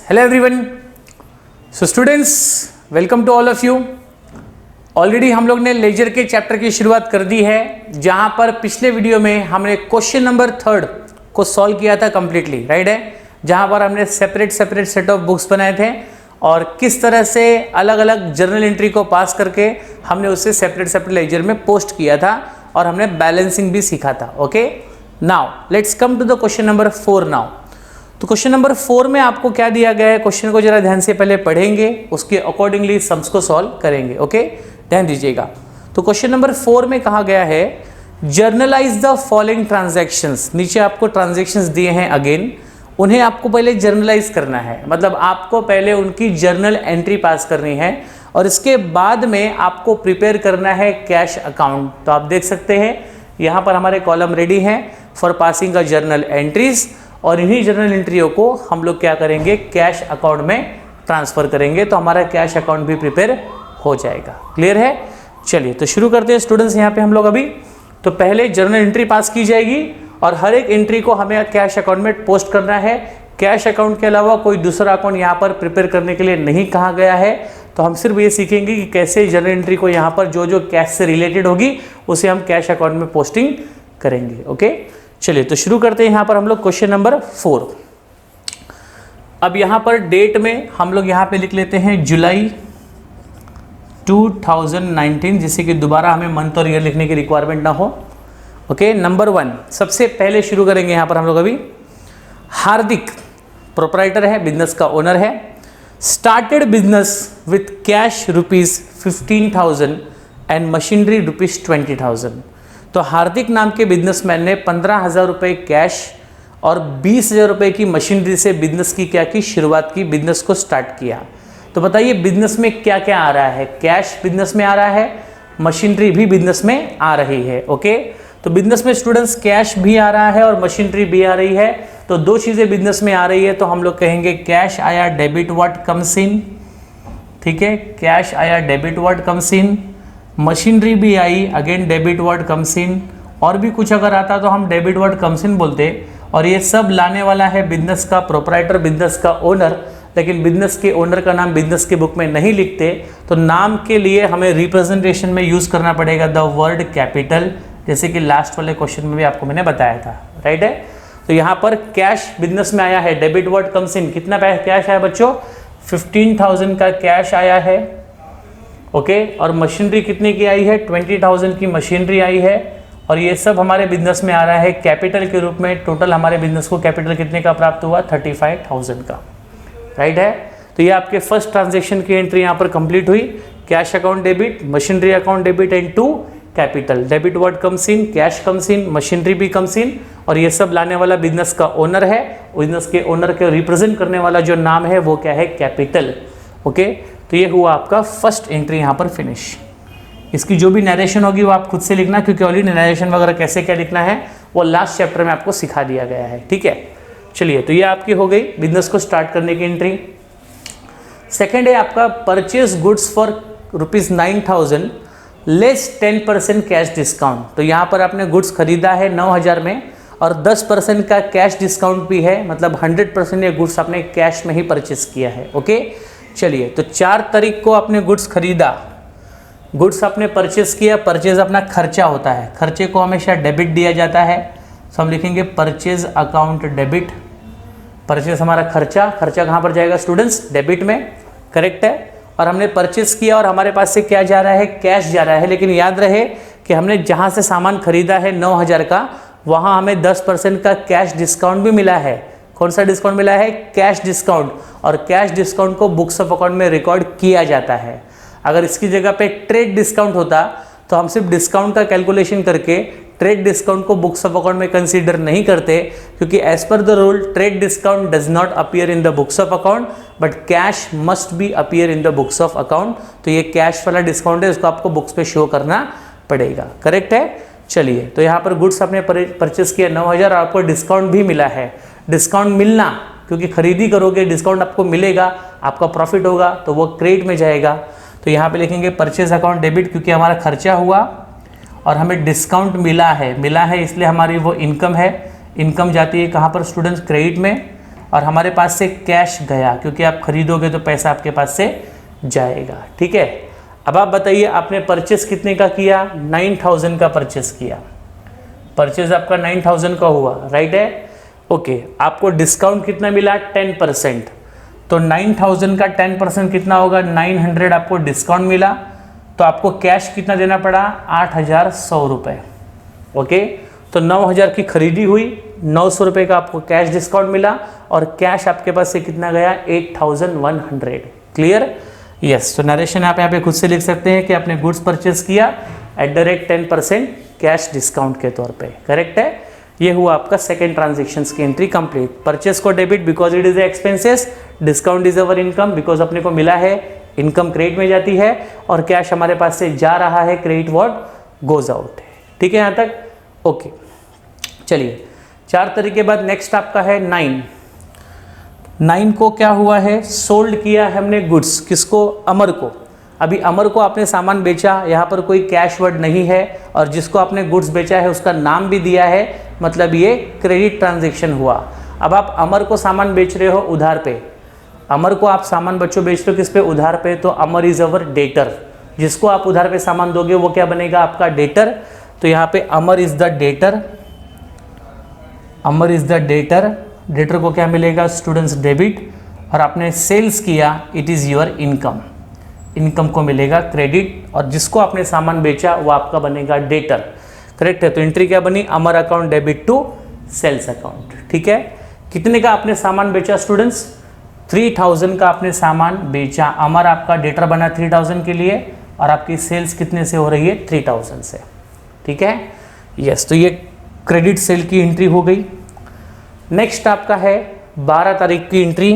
Hello everyone. So students, welcome to all of you. Already हम लोग ने laser के चैप्टर की शुरुआत कर दी है, जहां पर पिछले वीडियो में हमने क्वेश्चन नंबर 3 को सॉल्व किया था कंप्लीटली, राइट है। जहां पर हमने सेपरेट सेट ऑफ बुक्स बनाए थे और किस तरह से अलग अलग जर्नल एंट्री को पास करके हमने उसे सेपरेट लेजर में पोस्ट किया था और हमने बैलेंसिंग भी सीखा था। Okay, now let's come to the question number 4 now. तो क्वेश्चन नंबर 4 में आपको क्या दिया गया है, क्वेश्चन को जरा ध्यान से पहले पढ़ेंगे, उसके अकॉर्डिंगली सम्स को सॉल्व करेंगे। ओके, ध्यान दीजिएगा। तो क्वेश्चन नंबर 4 में कहा गया है जर्नलाइज द फॉलोइंग ट्रांजैक्शंस। नीचे आपको ट्रांजैक्शंस दिए हैं अगेन, उन्हें आपको पहले जर्नलाइज करना है, मतलब आपको पहले उनकी जर्नल एंट्री पास करनी है और इसके बाद में आपको प्रिपेयर करना है कैश अकाउंट। तो आप देख सकते हैं यहाँ पर हमारे कॉलम रेडी हैं for passing a journal entries, और इन्हीं जर्नल एंट्रियों को हम लोग क्या करेंगे, कैश अकाउंट में ट्रांसफर करेंगे, तो हमारा कैश अकाउंट भी प्रिपेयर हो जाएगा। क्लियर है? चलिए तो शुरू करते हैं स्टूडेंट्स। यहाँ पे हम लोग अभी तो पहले जर्नल एंट्री पास की जाएगी और हर एक एंट्री को हमें कैश अकाउंट में पोस्ट करना है। कैश अकाउंट के अलावा कोई दूसरा अकाउंट यहाँ पर प्रिपेयर करने के लिए नहीं कहा गया है, तो हम सिर्फ ये सीखेंगे कि कैसे जर्नल एंट्री को यहाँ पर जो जो कैश से रिलेटेड होगी उसे हम कैश अकाउंट में पोस्टिंग करेंगे। ओके, चलिए तो शुरू करते हैं यहाँ पर हम लोग क्वेश्चन नंबर 4। अब यहाँ पर डेट में हम लोग यहाँ पे लिख लेते हैं जुलाई 2019, जिससे कि दोबारा हमें मंथ और ईयर लिखने की रिक्वायरमेंट ना हो। ओके, नंबर 1 सबसे पहले शुरू करेंगे यहाँ पर हम लोग अभी। हार्दिक प्रोप्राइटर है, बिजनेस का ओनर है। Started business with cash ₹15,000 and machinery ₹20,000। तो हार्दिक नाम के बिजनेसमैन ने 15,000 रुपये कैश और 20,000 रुपये की मशीनरी से बिजनेस की क्या की शुरुआत की, बिजनेस को स्टार्ट किया। तो बताइए बिजनेस में क्या क्या आ रहा है, कैश बिजनेस में आ रहा है, मशीनरी भी बिजनेस में आ रही है। ओके, तो बिजनेस में स्टूडेंट्स कैश भी आ रहा है और मशीनरी भी आ रही है, तो दो चीज़ें बिजनेस में आ रही है, तो हम लोग कहेंगे कैश आया, डेबिट व्हाट कम्स इन। ठीक है, कैश आया, debit what comes in. Machinery भी आई, again debit word comes in. और भी कुछ अगर आता तो हम डेबिट वर्ड कम्स इन बोलते। और ये सब लाने वाला है बिजनेस का प्रोप्राइटर, बिजनेस का ओनर, लेकिन बिजनेस के ओनर का नाम बिजनेस के बुक में नहीं लिखते, तो नाम के लिए हमें रिप्रेजेंटेशन में यूज़ करना पड़ेगा द वर्ड कैपिटल, जैसे कि लास्ट वाले क्वेश्चन में भी आपको मैंने बताया था, राइट है। तो यहाँ पर कैश बिजनेस में आया है, डेबिट वर्ड कम्स इन। कितना कैश आया बच्चों? 15,000 का कैश आया है। ओके, और मशीनरी कितने की आई है? 20,000 की मशीनरी आई है, और ये सब हमारे बिजनेस में आ रहा है कैपिटल के रूप में। टोटल हमारे बिजनेस को कैपिटल कितने का प्राप्त हुआ? 35,000 का, राइट है। तो ये आपके फर्स्ट ट्रांजेक्शन की एंट्री यहाँ पर कंप्लीट हुई। Cash account debit, machinery account debit and to capital. Debit word comes in, cash comes in, machinery भी कम्स इन, और ये सब लाने वाला बिजनेस का ओनर है। बिजनेस के ओनर के रिप्रेजेंट करने वाला जो नाम है वो क्या है? कैपिटल। ओके, तो ये हुआ आपका फर्स्ट एंट्री यहाँ पर फिनिश। इसकी जो भी नरेशन होगी वो आप खुद से लिखना, क्योंकि ऑलरेडी नरेशन वगैरह कैसे क्या लिखना है वो लास्ट चैप्टर में आपको सिखा दिया गया है। ठीक है, चलिए तो ये आपकी हो गई बिजनेस को स्टार्ट करने की एंट्री। सेकेंड है आपका purchase goods for ₹9,000 less 10% cash discount. तो यहाँ पर आपने गुड्स खरीदा है 9,000 में और 10% का कैश डिस्काउंट भी है, मतलब 100% ये गुड्स आपने कैश में ही परचेज किया है। ओके, चलिए तो 4 तारीख को आपने गुड्स खरीदा, गुड्स आपने परचेज किया। परचेज अपना खर्चा होता है, खर्चे को हमेशा डेबिट दिया जाता है, तो हम लिखेंगे परचेज अकाउंट डेबिट। परचेज हमारा खर्चा, खर्चा कहाँ पर जाएगा स्टूडेंट्स? डेबिट में, करेक्ट है। और हमने परचेज किया और हमारे पास से क्या जा रहा है? कैश जा रहा है। लेकिन याद रहे कि हमने जहाँ से सामान खरीदा है 9,000 का, वहाँ हमें 10% का कैश डिस्काउंट भी मिला है। कौन सा डिस्काउंट मिला है? Cash discount. और कैश डिस्काउंट को बुक्स ऑफ अकाउंट में रिकॉर्ड किया जाता है। अगर इसकी जगह पे ट्रेड डिस्काउंट होता तो हम सिर्फ डिस्काउंट का कैलकुलेशन करके ट्रेड डिस्काउंट को बुक्स ऑफ अकाउंट में कंसीडर नहीं करते, क्योंकि as per the rule trade discount does not appear in the books of account, but cash must be appear in the books of account. तो ये cash वाला discount है, इसको आपको बुक्स पे शो करना पड़ेगा, करेक्ट है। चलिए तो यहाँ पर गुड्स आपने परचेस किया 9,000 और आपको डिस्काउंट भी मिला है। डिस्काउंट मिलना, क्योंकि खरीदी करोगे डिस्काउंट आपको मिलेगा, आपका प्रॉफिट होगा, तो वो क्रेडिट में जाएगा। तो यहाँ पे लिखेंगे परचेज अकाउंट डेबिट, क्योंकि हमारा खर्चा हुआ और हमें डिस्काउंट मिला है इसलिए हमारी वो इनकम है। इनकम जाती है कहाँ पर स्टूडेंट्स? क्रेडिट में। और हमारे पास से कैश गया, क्योंकि आप खरीदोगे तो पैसा आपके पास से जाएगा। ठीक है, अब आप बताइए आपने परचेस कितने का किया? 9000 का परचेस किया, परचेज आपका 9000 का हुआ, राइट है। ओके, आपको डिस्काउंट कितना मिला? 10%। तो 9000 का 10% कितना होगा? 900 आपको डिस्काउंट मिला, तो आपको कैश कितना देना पड़ा? 8100 रुपये। ओके, तो 9000 की खरीदी हुई, 900 रुपये का आपको कैश डिस्काउंट मिला और कैश आपके पास से कितना गया? 8100। क्लियर? यस। तो नरेशन आप यहाँ पे खुद से लिख सकते हैं कि आपने गुड्स परचेज किया at the rate 10% cash discount के तौर पे। करेक्ट है? ये हुआ आपका सेकेंड ट्रांजेक्शन की एंट्री कंप्लीट। परचेस को debit because it is expenses, discount is our income because अपने को मिला है, इनकम क्रेडिट में जाती है, और कैश हमारे पास से जा रहा है, क्रेडिट व्हाट गोज आउट। ठीक है यहाँ तक? ओके, चलिए 4 तरीके बाद नेक्स्ट आपका है 9 को क्या हुआ है? सोल्ड किया है हमने गुड्स, किसको? अमर को। अभी अमर को आपने सामान बेचा, यहाँ पर कोई कैश वर्ड नहीं है, और जिसको आपने गुड्स बेचा है उसका नाम भी दिया है, मतलब ये क्रेडिट ट्रांजैक्शन हुआ। अब आप अमर को सामान बेच रहे हो उधार पे, अमर को आप सामान बच्चों बेच रहे हो किस पे? उधार पे। तो अमर इज अवर डेटर, जिसको आप उधार पे सामान दोगे वो क्या बनेगा? आपका डेटर। तो यहाँ पे Amar is the debtor, Amar is the debtor, debtor को क्या मिलेगा? स्टूडेंट्स डेबिट, और आपने सेल्स किया, it is your income, income को मिलेगा क्रेडिट, और जिसको आपने सामान बेचा वो आपका बनेगा डेटर। करेक्ट है? तो एंट्री क्या बनी? Amar account debit to sales account. ठीक है, कितने का आपने सामान बेचा स्टूडेंट्स? 3000 का आपने सामान बेचा, अमर आपका डेटर बना 3000 के लिए, और आपकी सेल्स कितने से हो रही है? 3000 से। ठीक है, यस। तो ये क्रेडिट सेल की एंट्री हो गई। नेक्स्ट आपका है 12 तारीख की एंट्री,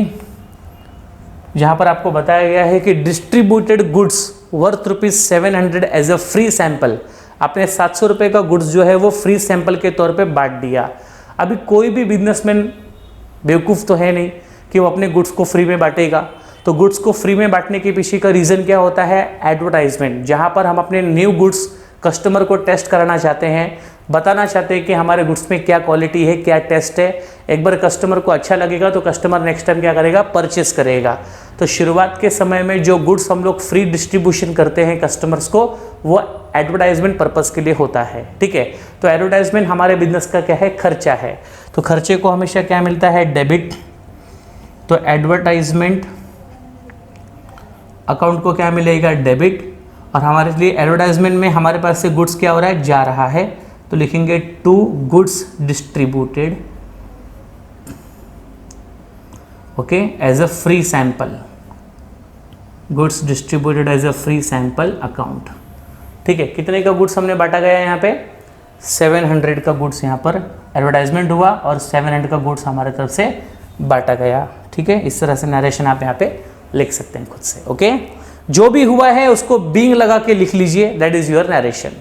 जहां पर आपको बताया गया है कि distributed goods worth ₹700 as a free sample. आपने 700 रुपये का गुड्स जो है वो फ्री सैंपल के तौर पे बांट दिया। अभी कोई भी बिजनेसमैन बेवकूफ़ तो है नहीं कि वो अपने गुड्स को फ्री में बांटेगा। तो गुड्स को फ्री में बांटने के पीछे का रीज़न क्या होता है? एडवर्टाइजमेंट, जहां पर हम अपने न्यू गुड्स कस्टमर को टेस्ट कराना चाहते हैं, बताना चाहते हैं कि हमारे गुड्स में क्या क्वालिटी है, क्या टेस्ट है। एक बार कस्टमर को अच्छा लगेगा तो कस्टमर नेक्स्ट टाइम क्या करेगा? परचेस करेगा। तो शुरुआत के समय में जो गुड्स हम लोग फ्री डिस्ट्रीब्यूशन करते हैं कस्टमर्स को, वो एडवर्टाइजमेंट पर्पस के लिए होता है। ठीक है, तो एडवर्टाइजमेंट हमारे बिजनेस का क्या है? खर्चा है। तो खर्चे को हमेशा क्या मिलता है? डेबिट। तो एडवर्टाइजमेंट अकाउंट को क्या मिलेगा? डेबिट। और हमारे लिए एडवर्टाइजमेंट में हमारे पास से गुड्स क्या हो रहा है? जा रहा है, तो लिखेंगे to goods distributed, okay, as a free sample, goods distributed as a free sample account. ठीक है, कितने का गुड्स हमने बांटा गया यहाँ पे? 700 का गुड्स यहाँ पर एडवर्टाइजमेंट हुआ और 700 का गुड्स हमारे तरफ से बांटा गया। ठीक है, इस तरह से नरेशन आप यहाँ पे लिख सकते हैं खुद से। ओके, जो भी हुआ है उसको बीइंग लगा के लिख लीजिए, that is your narration.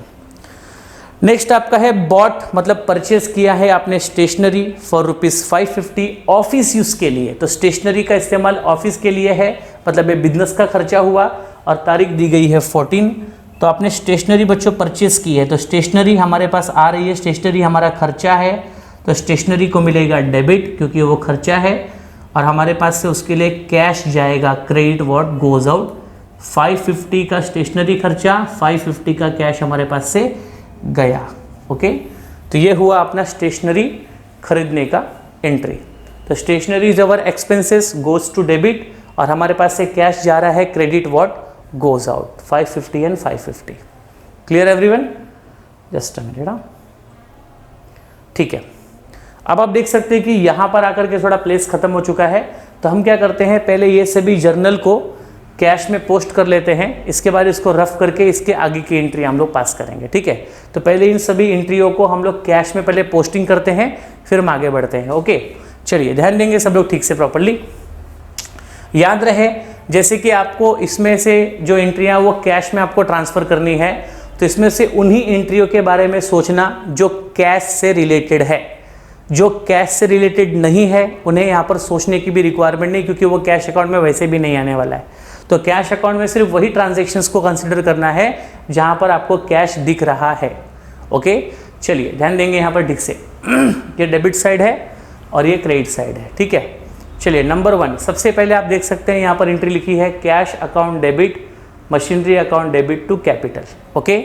Next आपका है बॉट, मतलब परचेज किया है आपने स्टेशनरी फॉर ₹550 ऑफिस यूज के लिए। तो स्टेशनरी का इस्तेमाल ऑफिस के लिए है, मतलब ये बिजनेस का खर्चा हुआ, और तारीख दी गई है 14। तो आपने स्टेशनरी बच्चों परचेज की है, तो स्टेशनरी हमारे पास आ रही है, स्टेशनरी हमारा खर्चा है, तो स्टेशनरी को मिलेगा डेबिट क्योंकि वो खर्चा है, और हमारे पास से उसके लिए कैश जाएगा, क्रेडिट व्हाट गोज आउट। 550 का स्टेशनरी खर्चा, 550 का कैश हमारे पास से गया। ओके, तो ये हुआ अपना स्टेशनरी खरीदने का एंट्री। तो stationery is our expenses goes to debit, और हमारे पास से कैश जा रहा है, credit what goes out. 550 and 550। Clear everyone? Just a minute. ठीक है, अब आप देख सकते हैं कि यहाँ पर आकर के थोड़ा प्लेस खत्म हो चुका है। तो हम क्या करते हैं, पहले ये सभी जर्नल को कैश में पोस्ट कर लेते हैं, इसके बाद इसको रफ करके इसके आगे की एंट्री हम लोग पास करेंगे। ठीक है, तो पहले इन सभी एंट्रियों को हम लोग कैश में पहले पोस्टिंग करते हैं, फिर हम आगे बढ़ते हैं। ओके, चलिए ध्यान देंगे सब लोग ठीक से, प्रॉपर्ली याद रहे। जैसे कि आपको इसमें से जो एंट्रियाँ वो कैश में आपको ट्रांसफ़र करनी है, तो इसमें से उन्हीं एंट्रियों के बारे में सोचना जो कैश से रिलेटेड है। जो कैश से रिलेटेड नहीं है उन्हें यहाँ पर सोचने की भी रिक्वायरमेंट नहीं, क्योंकि वो कैश अकाउंट में वैसे भी नहीं आने वाला है। तो कैश अकाउंट में सिर्फ वही ट्रांजैक्शंस को कंसिडर करना है जहाँ पर आपको कैश दिख रहा है। ओके, चलिए ध्यान देंगे यहाँ पर ठीक से। ये डेबिट साइड है और ये क्रेडिट साइड है। ठीक है, चलिए नंबर 1 सबसे पहले आप देख सकते हैं यहाँ पर एंट्री लिखी है cash account debit machinery account debit to capital. Okay,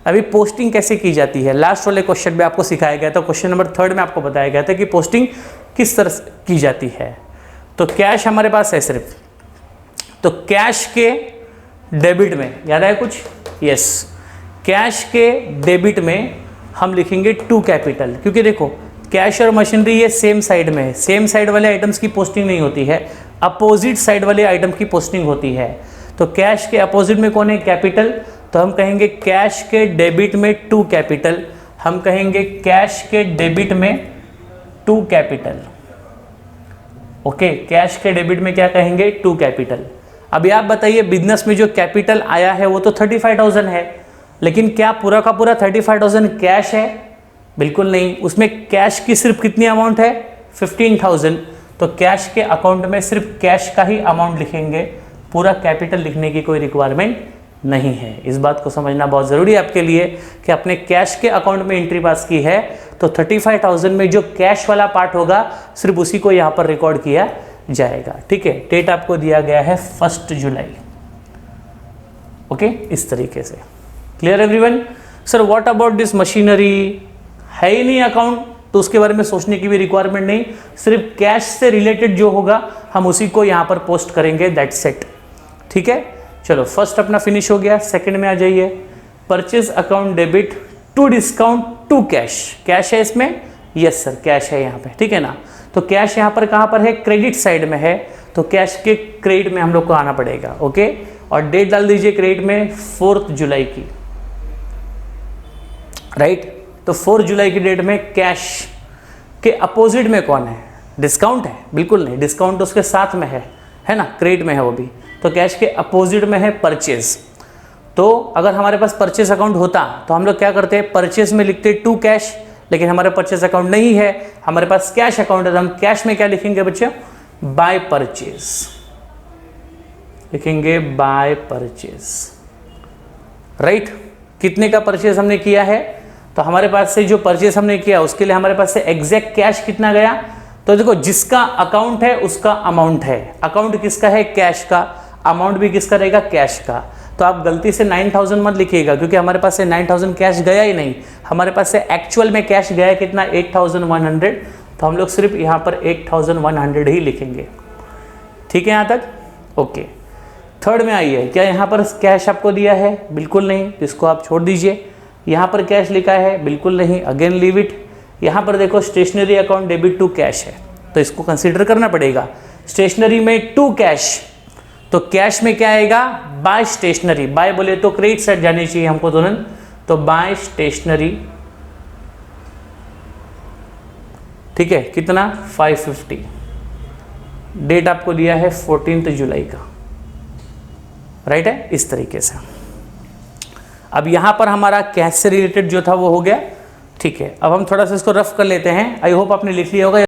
अभी पोस्टिंग कैसे की जाती है लास्ट वाले क्वेश्चन में आपको सिखाया गया था, क्वेश्चन नंबर 3 में आपको बताया गया था कि पोस्टिंग किस तरह से की जाती है। तो कैश हमारे पास है सिर्फ, तो कैश के डेबिट में याद आया कुछ, यस, कैश के डेबिट में हम लिखेंगे टू कैपिटल, क्योंकि देखो कैश और मशीनरी ये सेम साइड में है, सेम साइड वाले आइटम्स की पोस्टिंग नहीं होती है, अपोजिट साइड वाले आइटम की पोस्टिंग होती है। तो कैश के अपोजिट में कौन है, कैपिटल, तो हम कहेंगे कैश के डेबिट में टू कैपिटल, हम कहेंगे कैश के डेबिट में टू कैपिटल। ओके, कैश के डेबिट में क्या कहेंगे, टू कैपिटल। अभी आप बताइए बिजनेस में जो कैपिटल आया है वो तो 35,000 है, लेकिन क्या पूरा का पूरा 35,000 कैश है, बिल्कुल नहीं, उसमें कैश की सिर्फ कितनी अमाउंट है, 15,000। तो कैश के अकाउंट में सिर्फ कैश का ही अमाउंट लिखेंगे, पूरा कैपिटल लिखने की कोई रिक्वायरमेंट नहीं है। इस बात को समझना बहुत ज़रूरी है आपके लिए कि आपने कैश के अकाउंट में एंट्री पास की है तो 35,000 में जो कैश वाला पार्ट होगा सिर्फ उसी को यहाँ पर रिकॉर्ड किया जाएगा। ठीक है, डेट आपको दिया गया है 1 जुलाई। ओके, इस तरीके से clear everyone. Sir what about this machinery, है ही नहीं अकाउंट तो उसके बारे में सोचने की भी रिक्वायरमेंट नहीं, सिर्फ कैश से रिलेटेड जो होगा हम उसी को यहाँ पर पोस्ट करेंगे, दैट्स इट। ठीक है, चलो फर्स्ट अपना फिनिश हो गया, सेकंड में आ जाइए, purchase account debit to discount to cash. Cash है इसमें, यस सर कैश है यहाँ पे, ठीक है ना। तो कैश यहाँ पर कहाँ पर है, क्रेडिट साइड में है, तो कैश के क्रेडिट में हम लोग को आना पड़ेगा। ओके, और डेट डाल दीजिए क्रेडिट में 4 जुलाई की, राइट। तो 4 जुलाई की डेट में कैश के अपोजिट में कौन है, डिस्काउंट है, बिल्कुल नहीं, डिस्काउंट उसके साथ में है ना, क्रेडिट में है वो भी। तो कैश के अपोजिट में है परचेज। तो अगर हमारे पास परचेज अकाउंट होता तो हम लोग क्या करते हैं, परचेज में लिखते टू कैश, लेकिन हमारे परचेज अकाउंट नहीं है, हमारे पास कैश अकाउंट है, तो हम कैश में क्या लिखेंगे बच्चे, बाय परचेज लिखेंगे, बाय परचेज, राइट। कितने का परचेज हमने किया है, तो हमारे पास से जो परचेज हमने किया उसके लिए हमारे पास से एग्जैक्ट कैश कितना गया, तो देखो जिसका अकाउंट है उसका अमाउंट है, अकाउंट किसका है, कैश का, अमाउंट भी किसका रहेगा, कैश का। तो आप गलती से 9,000 मत लिखिएगा, क्योंकि हमारे पास से 9,000 कैश गया ही नहीं, हमारे पास से एक्चुअल में कैश गया कितना, 8,100। तो हम लोग सिर्फ यहाँ पर 8,100 ही लिखेंगे। ठीक है यहाँ तक, ओके। थर्ड में आइए, क्या यहाँ पर कैश आपको दिया है, बिल्कुल नहीं, इसको आप छोड़ दीजिए। यहाँ पर कैश लिखा है, बिल्कुल नहीं, अगेन लीव इट। यहाँ पर देखो stationery account debit to cash है, तो इसको कंसीडर करना पड़ेगा। स्टेशनरी में टू कैश, तो कैश में क्या आएगा, बाय स्टेशनरी, बाय बोले तो क्रेडिट साइड जानी चाहिए हमको तुरंत, तो बाय स्टेशनरी, ठीक है, कितना 550। डेट आपको दिया है 14 जुलाई का, राइट है, इस तरीके से। अब यहां पर हमारा कैश से रिलेटेड जो था वो हो गया। ठीक है, अब हम थोड़ा सा इसको रफ कर लेते हैं, आई होप आपने लिख लिया होगा।